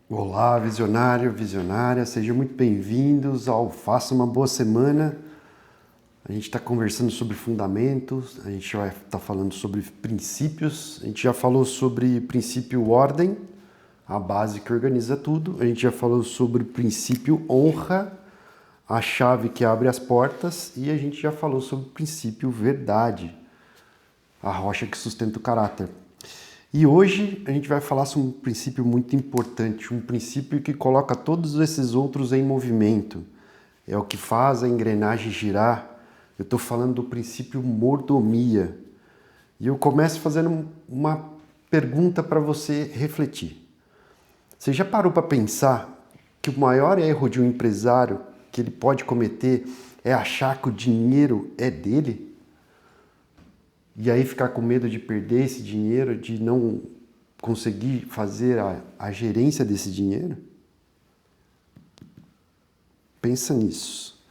Olá, visionário, visionária, sejam muito bem-vindos ao Faça uma Boa Semana. A gente está conversando sobre fundamentos, a gente vai estar falando sobre princípios, a gente já falou sobre princípio ordem, a base que organiza tudo, a gente já falou sobre princípio honra, a chave que abre as portas, e a gente já falou sobre princípio verdade, a rocha que sustenta o caráter. E hoje a gente vai falar sobre um princípio muito importante, um princípio que coloca todos esses outros em movimento. É o que faz a engrenagem girar. Eu estou falando do princípio mordomia. E eu começo fazendo uma pergunta para você refletir. Você já parou para pensar que o maior erro de um empresário que ele pode cometer é achar que o dinheiro é dele? E aí ficar com medo de perder esse dinheiro, de não conseguir fazer a gerência desse dinheiro? Pensa nisso.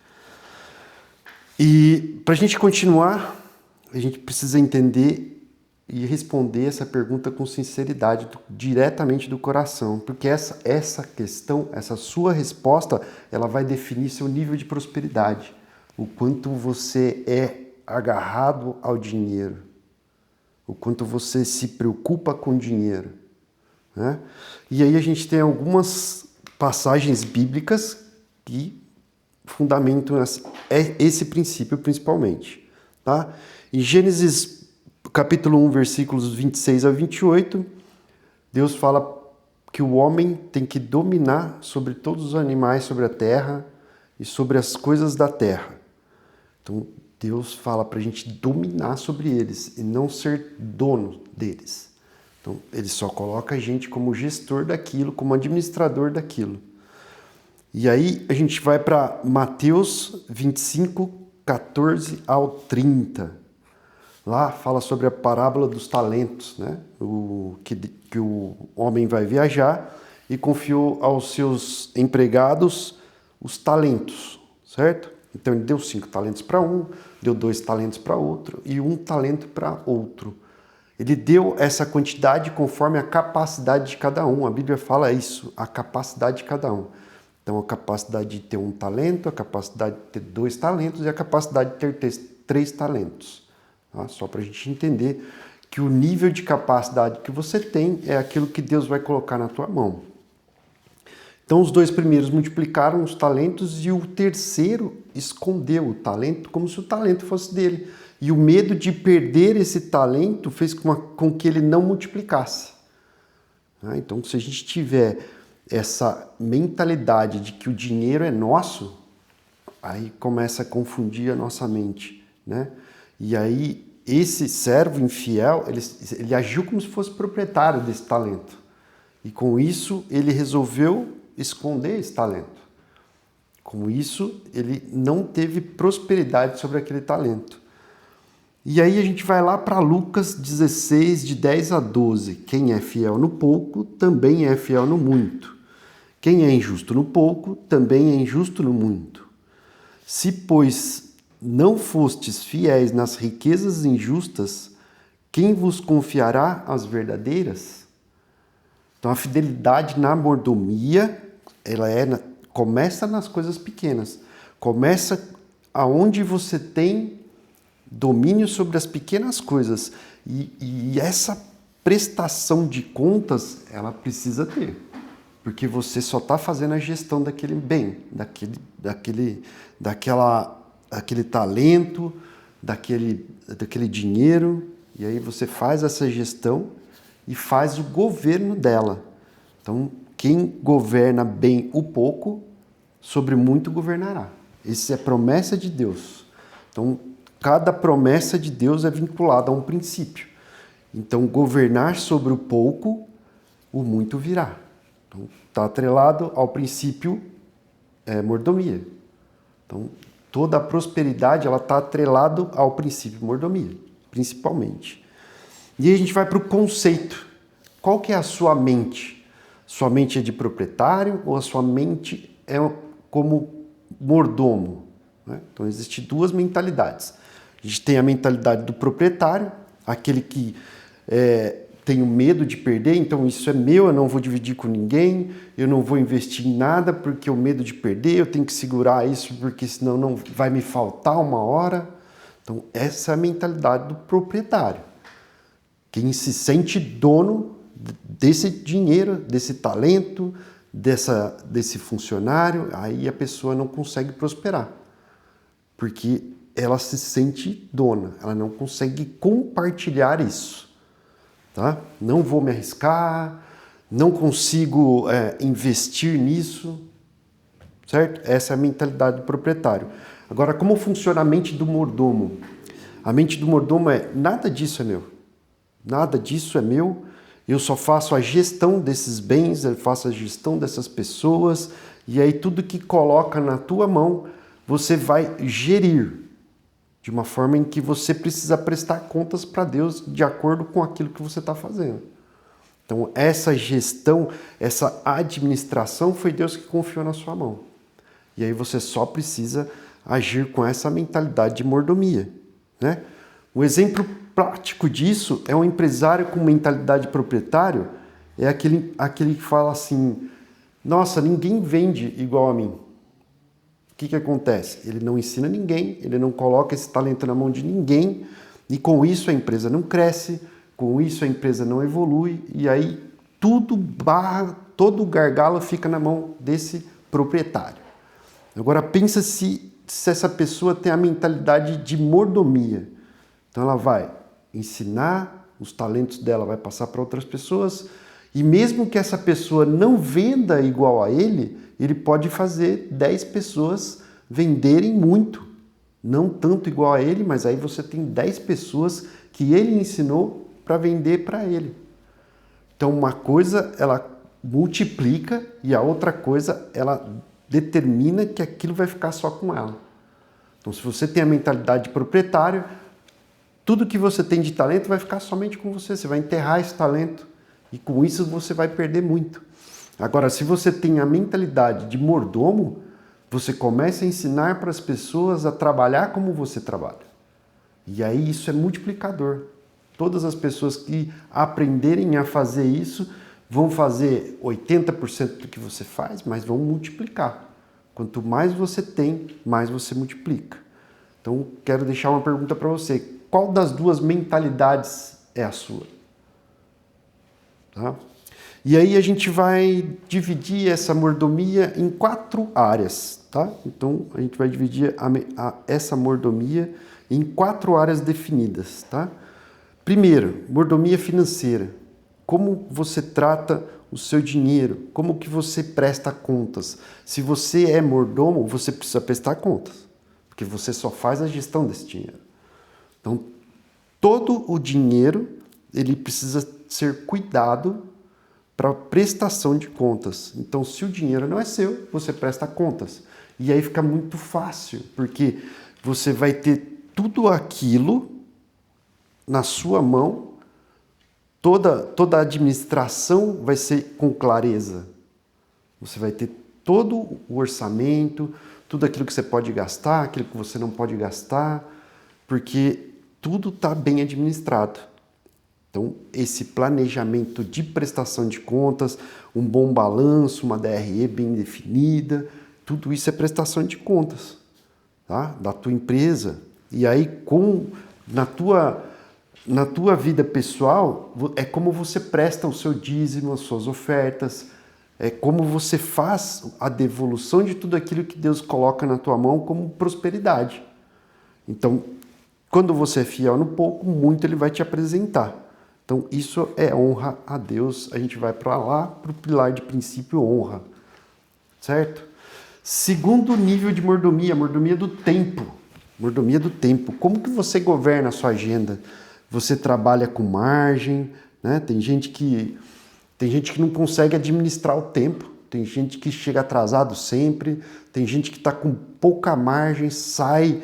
E para a gente continuar, a gente precisa entender e responder essa pergunta com sinceridade, diretamente do coração, porque essa questão, essa sua resposta, ela vai definir seu nível de prosperidade, o quanto você é agarrado ao dinheiro, o quanto você se preocupa com dinheiro, né? E aí a gente tem algumas passagens bíblicas que fundamentam esse princípio principalmente, tá? Em Gênesis capítulo 1, versículos 26 a 28, Deus fala que o homem tem que dominar sobre todos os animais sobre a terra e sobre as coisas da terra. Então, Deus fala para a gente dominar sobre eles e não ser dono deles. Então, ele só coloca a gente como gestor daquilo, como administrador daquilo. E aí a gente vai para Mateus 25, 14 ao 30. Lá fala sobre a parábola dos talentos, né? Que o homem vai viajar e confiou aos seus empregados os talentos, certo? Então ele deu 5 talentos para um, deu 2 talentos para outro e 1 talento para outro. Ele deu essa quantidade conforme a capacidade de cada um. A Bíblia fala isso, a capacidade de cada um. Então a capacidade de ter 1 talento, a capacidade de ter 2 talentos e a capacidade de ter 3 talentos. Tá? Só para a gente entender que o nível de capacidade que você tem é aquilo que Deus vai colocar na tua mão. Então os 2 primeiros multiplicaram os talentos e o terceiro escondeu o talento como se o talento fosse dele. E o medo de perder esse talento fez com que ele não multiplicasse. Então se a gente tiver essa mentalidade de que o dinheiro é nosso, aí começa a confundir a nossa mente, né? E aí esse servo infiel, ele agiu como se fosse proprietário desse talento. E com isso ele resolveu esconder esse talento. Com isso, ele não teve prosperidade sobre aquele talento. E aí a gente vai lá para Lucas 16, de 10 a 12. Quem é fiel no pouco, também é fiel no muito. Quem é injusto no pouco, também é injusto no muito. Se, pois, não fostes fiéis nas riquezas injustas, quem vos confiará as verdadeiras? Então a fidelidade na mordomia, começa nas coisas pequenas. Começa aonde você tem domínio sobre as pequenas coisas. E essa prestação de contas, ela precisa ter. Porque você só está fazendo a gestão daquele bem, daquele talento, daquele dinheiro. E aí você faz essa gestão e faz o governo dela. Então, quem governa bem o pouco, sobre muito governará. Essa é a promessa de Deus. Então, cada promessa de Deus é vinculada a um princípio. Então, governar sobre o pouco, o muito virá. Então, está atrelado ao princípio mordomia. Então, toda a prosperidade ela está atrelado ao princípio mordomia, principalmente. E aí a gente vai para o conceito. Qual que é a sua mente? Sua mente é de proprietário ou a sua mente é como mordomo? Né? Então, existem 2 mentalidades. A gente tem a mentalidade do proprietário, aquele que tenho medo de perder, então isso é meu, eu não vou dividir com ninguém, eu não vou investir em nada porque o medo de perder, eu tenho que segurar isso porque senão não vai me faltar uma hora. Então essa é a mentalidade do proprietário. Quem se sente dono desse dinheiro, desse talento, desse funcionário, aí a pessoa não consegue prosperar. Porque ela se sente dona, ela não consegue compartilhar isso. Tá? Não vou me arriscar, não consigo investir nisso, certo? Essa é a mentalidade do proprietário. Agora, como funciona a mente do mordomo? A mente do mordomo é, nada disso é meu. Nada disso é meu, eu só faço a gestão desses bens, eu faço a gestão dessas pessoas, e aí tudo que coloca na tua mão, você vai gerir, de uma forma em que você precisa prestar contas para Deus de acordo com aquilo que você está fazendo. Então, essa gestão, essa administração foi Deus que confiou na sua mão. E aí você só precisa agir com essa mentalidade de mordomia, né? Um exemplo prático disso é um empresário com mentalidade proprietário, é aquele que fala assim, nossa, ninguém vende igual a mim. O que acontece? Ele não ensina ninguém, ele não coloca esse talento na mão de ninguém, e com isso a empresa não cresce, com isso a empresa não evolui, e aí todo o gargalo fica na mão desse proprietário. Agora pensa se essa pessoa tem a mentalidade de mordomia. Então ela vai ensinar, os talentos dela vai passar para outras pessoas, e mesmo que essa pessoa não venda igual a ele pode fazer 10 pessoas venderem muito. Não tanto igual a ele, mas aí você tem 10 pessoas que ele ensinou para vender para ele. Então uma coisa ela multiplica e a outra coisa ela determina que aquilo vai ficar só com ela. Então se você tem a mentalidade de proprietário, tudo que você tem de talento vai ficar somente com você. Você vai enterrar esse talento e com isso você vai perder muito. Agora, se você tem a mentalidade de mordomo, você começa a ensinar para as pessoas a trabalhar como você trabalha. E aí isso é multiplicador. Todas as pessoas que aprenderem a fazer isso vão fazer 80% do que você faz, mas vão multiplicar. Quanto mais você tem, mais você multiplica. Então, quero deixar uma pergunta para você. Qual das duas mentalidades é a sua? Tá? E aí a gente vai dividir essa mordomia em 4 áreas, tá? Então a gente vai dividir essa mordomia em 4 áreas definidas, tá? Primeiro, mordomia financeira. Como você trata o seu dinheiro? Como que você presta contas? Se você é mordomo, você precisa prestar contas, porque você só faz a gestão desse dinheiro. Então, todo o dinheiro, ele precisa ser cuidado para prestação de contas. Então, se o dinheiro não é seu, você presta contas. E aí fica muito fácil, porque você vai ter tudo aquilo na sua mão, toda a administração vai ser com clareza. Você vai ter todo o orçamento, tudo aquilo que você pode gastar, aquilo que você não pode gastar, porque tudo está bem administrado. Então, esse planejamento de prestação de contas, um bom balanço, uma DRE bem definida, tudo isso é prestação de contas, tá? Da tua empresa. E aí, na tua vida pessoal, é como você presta o seu dízimo, as suas ofertas, é como você faz a devolução de tudo aquilo que Deus coloca na tua mão como prosperidade. Então, quando você é fiel no pouco, muito Ele vai te apresentar. Então, isso é honra a Deus. A gente vai para lá, para o pilar de princípio honra. Certo? Segundo nível de mordomia, mordomia do tempo. Mordomia do tempo. Como que você governa a sua agenda? Você trabalha com margem, né? Tem gente que não consegue administrar o tempo. Tem gente que chega atrasado sempre. Tem gente que está com pouca margem, sai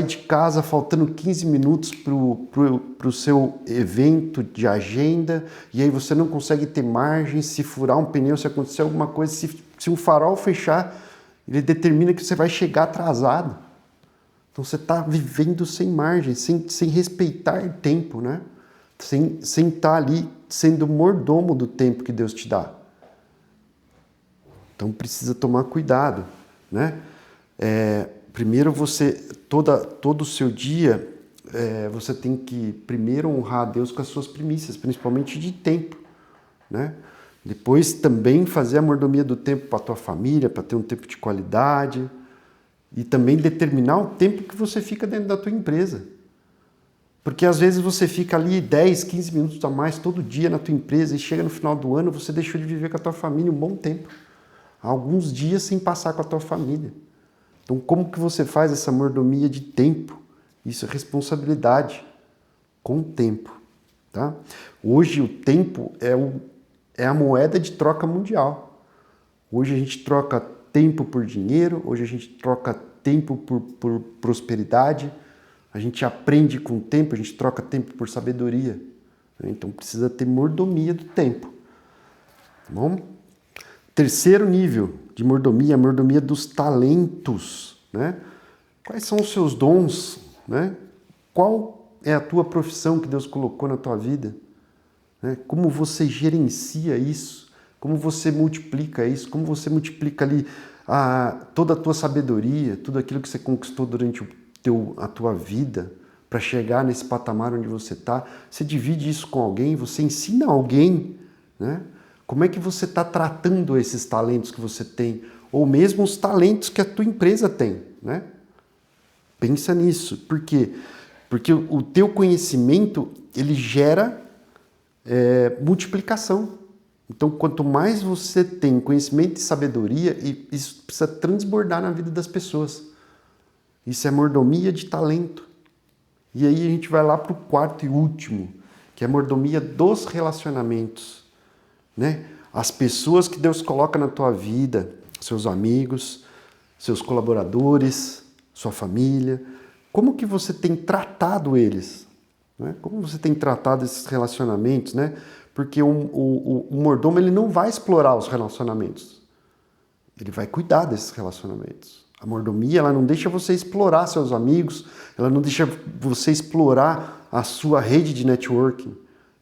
de casa faltando 15 minutos para o seu evento de agenda, e aí você não consegue ter margem. Se furar um pneu, se acontecer alguma coisa, se um farol fechar, ele determina que você vai chegar atrasado. Então você está vivendo sem margem, sem respeitar tempo, né? sem estar ali sendo mordomo do tempo que Deus te dá. Então precisa tomar cuidado, né? Primeiro todo o seu dia, você tem que primeiro honrar a Deus com as suas primícias, principalmente de tempo, né? Depois também fazer a mordomia do tempo para a tua família, para ter um tempo de qualidade, e também determinar o tempo que você fica dentro da tua empresa. Porque às vezes você fica ali 10, 15 minutos a mais todo dia na tua empresa e chega no final do ano você deixou de viver com a tua família um bom tempo. Alguns dias sem passar com a tua família. Então como que você faz essa mordomia de tempo? Isso é responsabilidade com o tempo. Tá? Hoje o tempo é a moeda de troca mundial. Hoje a gente troca tempo por dinheiro, hoje a gente troca tempo por prosperidade, a gente aprende com o tempo, a gente troca tempo por sabedoria. Então precisa ter mordomia do tempo. Tá bom? Terceiro nível de mordomia, a mordomia dos talentos, né? Quais são os seus dons, né? Qual é a tua profissão que Deus colocou na tua vida? Né? Como você gerencia isso? Como você multiplica isso? Como você multiplica ali toda a tua sabedoria, tudo aquilo que você conquistou durante a tua vida para chegar nesse patamar onde você está? Você divide isso com alguém? Você ensina alguém, né? Como é que você está tratando esses talentos que você tem? Ou mesmo os talentos que a tua empresa tem, né? Pensa nisso. Por quê? Porque o teu conhecimento, ele gera multiplicação. Então, quanto mais você tem conhecimento e sabedoria, isso precisa transbordar na vida das pessoas. Isso é mordomia de talento. E aí a gente vai lá para o quarto e último, que é a mordomia dos relacionamentos. Né? As pessoas que Deus coloca na tua vida, seus amigos, seus colaboradores, sua família, como que você tem tratado eles? Né? Como você tem tratado esses relacionamentos? Né? Porque o mordomo ele não vai explorar os relacionamentos, ele vai cuidar desses relacionamentos. A mordomia ela não deixa você explorar seus amigos, ela não deixa você explorar a sua rede de networking.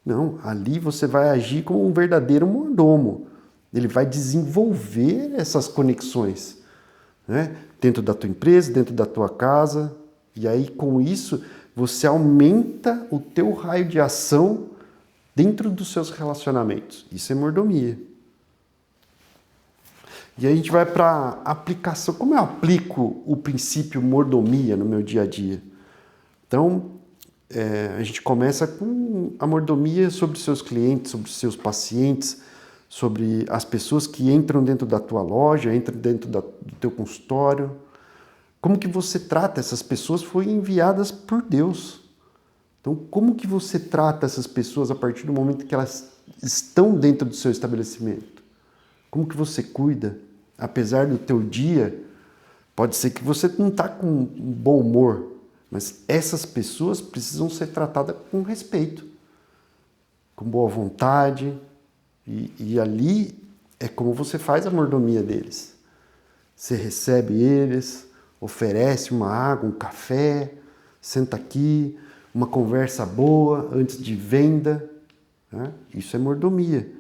Não, ali você vai agir como um verdadeiro mordomo. Ele vai desenvolver essas conexões, né? Dentro da tua empresa, dentro da tua casa. E aí, com isso, você aumenta o teu raio de ação dentro dos seus relacionamentos. Isso é mordomia. E aí a gente vai para a aplicação. Como eu aplico o princípio mordomia no meu dia a dia? Então, a gente começa com a mordomia sobre os seus clientes, sobre os seus pacientes, sobre as pessoas que entram dentro da tua loja, entram dentro do teu consultório. Como que você trata essas pessoas? Foram enviadas por Deus. Então, como que você trata essas pessoas a partir do momento que elas estão dentro do seu estabelecimento? Como que você cuida? Apesar do teu dia, pode ser que você não está com um bom humor, mas essas pessoas precisam ser tratadas com respeito, com boa vontade, e ali é como você faz a mordomia deles. Você recebe eles, oferece uma água, um café, senta aqui, uma conversa boa antes de venda, né? Isso é mordomia.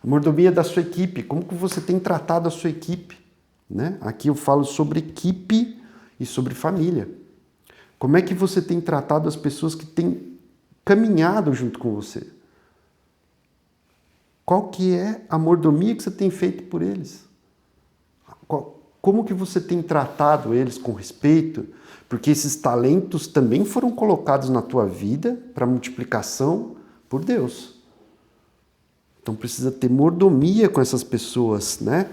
A mordomia da sua equipe, como que você tem tratado a sua equipe, né? Aqui eu falo sobre equipe e sobre família. Como é que você tem tratado as pessoas que têm caminhado junto com você? Qual que é a mordomia que você tem feito por eles? Como que você tem tratado eles com respeito? Porque esses talentos também foram colocados na tua vida para multiplicação por Deus. Então precisa ter mordomia com essas pessoas, né?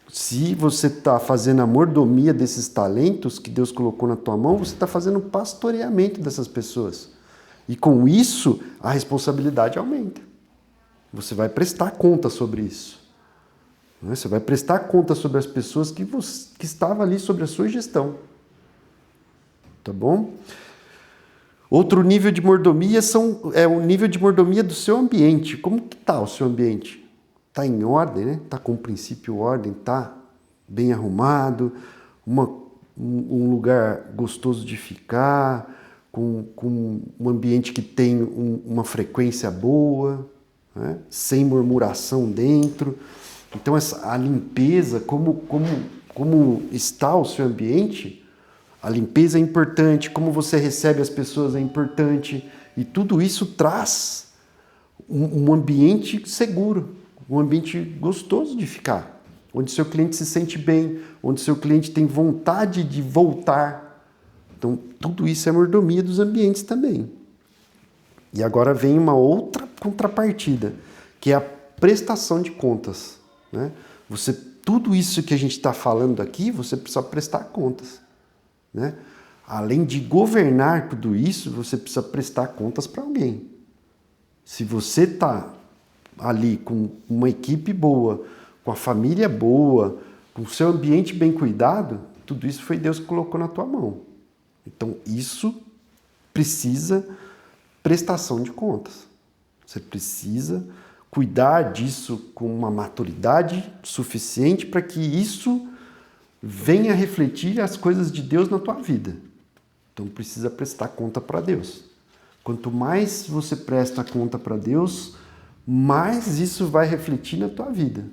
Se você está fazendo a mordomia desses talentos que Deus colocou na tua mão, você está fazendo o pastoreamento dessas pessoas. E com isso, a responsabilidade aumenta. Você vai prestar conta sobre isso. Você vai prestar conta sobre as pessoas que estavam ali sobre a sua gestão. Tá bom? Outro nível de mordomia é o nível de mordomia do seu ambiente. Como que está o seu ambiente? Está em ordem, né? Está com o princípio ordem, está bem arrumado, um lugar gostoso de ficar, com um ambiente que tem uma frequência boa, né? Sem murmuração dentro. Então, a limpeza, como está o seu ambiente, a limpeza é importante, como você recebe as pessoas é importante, e tudo isso traz um ambiente seguro, um ambiente gostoso de ficar, onde seu cliente se sente bem, onde seu cliente tem vontade de voltar. Então, tudo isso é mordomia dos ambientes também. E agora vem uma outra contrapartida, que é a prestação de contas, né? Tudo isso que a gente está falando aqui, você precisa prestar contas, né? Além de governar tudo isso, você precisa prestar contas para alguém. Se você está ali com uma equipe boa, com a família boa, com o seu ambiente bem cuidado, tudo isso foi Deus que colocou na tua mão. Então, isso precisa prestação de contas. Você precisa cuidar disso com uma maturidade suficiente para que isso venha refletir as coisas de Deus na tua vida. Então, precisa prestar conta para Deus. Quanto mais você presta conta para Deus, mais isso vai refletir na tua vida.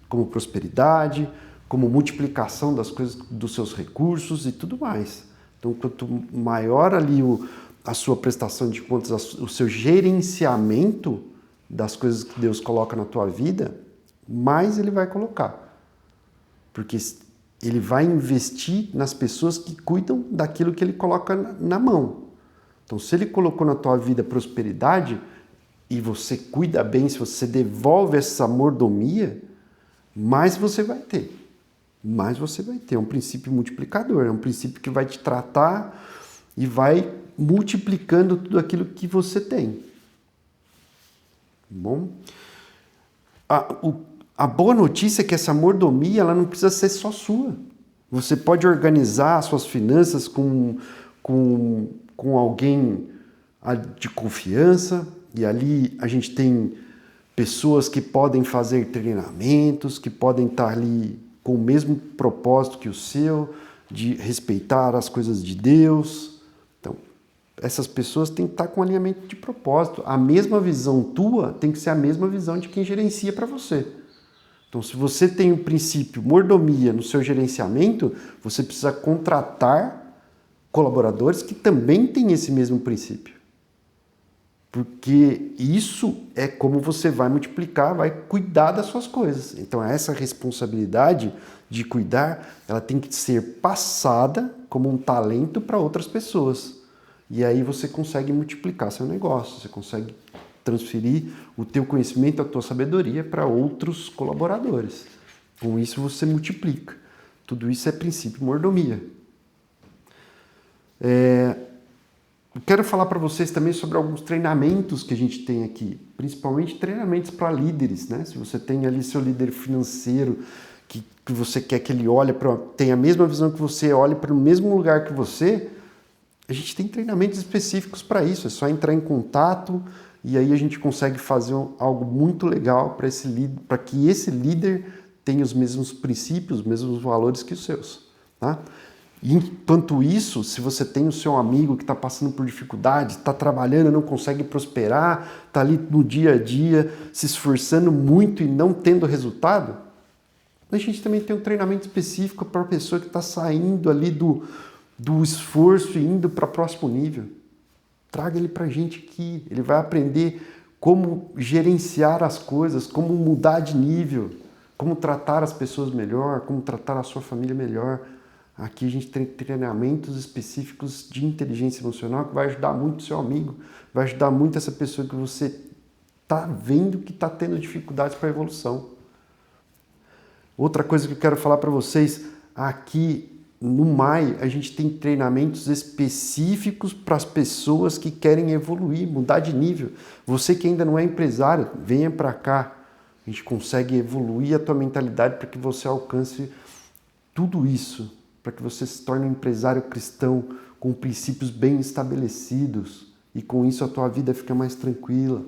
Como prosperidade, como multiplicação das coisas, dos seus recursos e tudo mais. Então, quanto maior ali a sua prestação de contas, o seu gerenciamento das coisas que Deus coloca na tua vida, mais Ele vai colocar. Porque Ele vai investir nas pessoas que cuidam daquilo que Ele coloca na mão. Então, se Ele colocou na tua vida prosperidade e você cuida bem, se você devolve essa mordomia, mais você vai ter. Mais você vai ter. É um princípio multiplicador, é um princípio que vai te tratar e vai multiplicando tudo aquilo que você tem. Bom? A boa notícia é que essa mordomia ela não precisa ser só sua. Você pode organizar as suas finanças com alguém de confiança, e ali a gente tem pessoas que podem fazer treinamentos, que podem estar ali com o mesmo propósito que o seu, de respeitar as coisas de Deus. Então, essas pessoas têm que estar com alinhamento de propósito. A mesma visão tua tem que ser a mesma visão de quem gerencia para você. Então, se você tem o princípio mordomia no seu gerenciamento, você precisa contratar colaboradores que também têm esse mesmo princípio. Porque isso é como você vai multiplicar, vai cuidar das suas coisas. Então, essa responsabilidade de cuidar, ela tem que ser passada como um talento para outras pessoas. E aí você consegue multiplicar seu negócio, você consegue transferir o teu conhecimento, a tua sabedoria para outros colaboradores. Com isso você multiplica. Tudo isso é princípio mordomia. Eu quero falar para vocês também sobre alguns treinamentos que a gente tem aqui, principalmente treinamentos para líderes, né? Se você tem ali seu líder financeiro, que você quer que ele olhe tenha a mesma visão que você, olhe para o mesmo lugar que você, a gente tem treinamentos específicos para isso, é só entrar em contato e aí a gente consegue fazer algo muito legal para que esse líder tenha os mesmos princípios, os mesmos valores que os seus, tá? Enquanto isso, se você tem o seu amigo que está passando por dificuldades, está trabalhando, não consegue prosperar, está ali no dia a dia, se esforçando muito e não tendo resultado, a gente também tem um treinamento específico para a pessoa que está saindo ali do esforço e indo para o próximo nível. Traga ele para a gente aqui, ele vai aprender como gerenciar as coisas, como mudar de nível, como tratar as pessoas melhor, como tratar a sua família melhor. Aqui a gente tem treinamentos específicos de inteligência emocional que vai ajudar muito o seu amigo, vai ajudar muito essa pessoa que você está vendo que está tendo dificuldades para a evolução. Outra coisa que eu quero falar para vocês, aqui no MAI a gente tem treinamentos específicos para as pessoas que querem evoluir, mudar de nível. Você que ainda não é empresário, venha para cá. A gente consegue evoluir a tua mentalidade para que você alcance tudo isso, para que você se torne um empresário cristão com princípios bem estabelecidos e com isso a tua vida fica mais tranquila,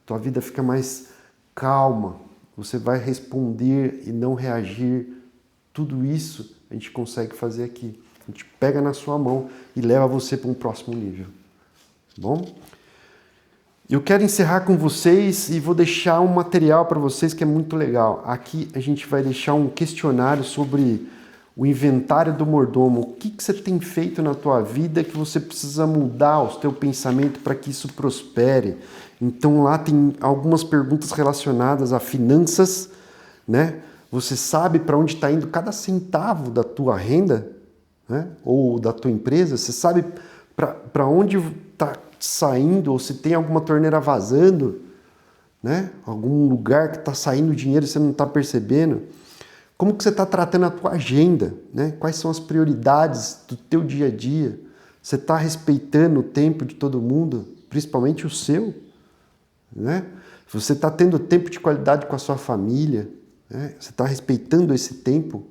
tua vida fica mais calma, você vai responder e não reagir. Tudo isso a gente consegue fazer aqui. A gente pega na sua mão e leva você para um próximo nível. Tá bom? Eu quero encerrar com vocês e vou deixar um material para vocês que é muito legal. Aqui a gente vai deixar um questionário sobre o inventário do mordomo. O que você tem feito na tua vida que você precisa mudar o teu pensamento para que isso prospere? Então lá tem algumas perguntas relacionadas a finanças, né? Você sabe para onde está indo cada centavo da tua renda, né? Ou da tua empresa? Você sabe para onde está saindo, ou se tem alguma torneira vazando, né? Algum lugar que está saindo dinheiro e você não está percebendo. Como que você está tratando a tua agenda, né? Quais são as prioridades do teu dia a dia? Você está respeitando o tempo de todo mundo, principalmente o seu, né? Você está tendo tempo de qualidade com a sua família, né? Você está respeitando esse tempo?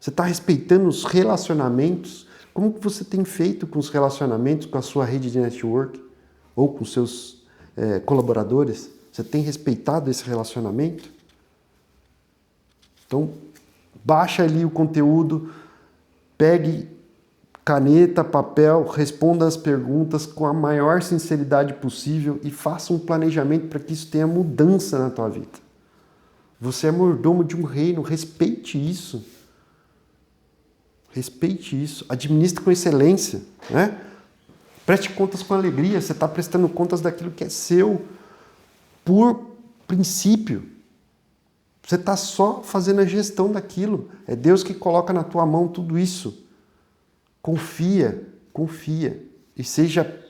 Você está respeitando os relacionamentos? Como que você tem feito com os relacionamentos, com a sua rede de network ou com seus colaboradores? Você tem respeitado esse relacionamento? Então, baixa ali o conteúdo, pegue caneta, papel, responda as perguntas com a maior sinceridade possível e faça um planejamento para que isso tenha mudança na tua vida. Você é mordomo de um reino, respeite isso. Respeite isso, administre com excelência, né? Preste contas com alegria, você está prestando contas daquilo que é seu por princípio. Você está só fazendo a gestão daquilo. É Deus que coloca na tua mão tudo isso. Confia, confia e seja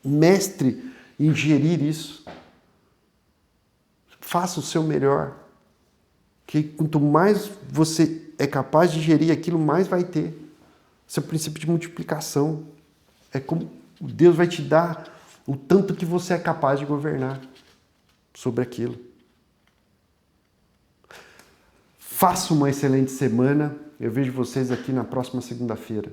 mestre em gerir isso. Faça o seu melhor. Que quanto mais você é capaz de gerir aquilo, mais vai ter. Esse é o princípio de multiplicação. É como Deus vai te dar o tanto que você é capaz de governar sobre aquilo. Faça uma excelente semana. Eu vejo vocês aqui na próxima segunda-feira.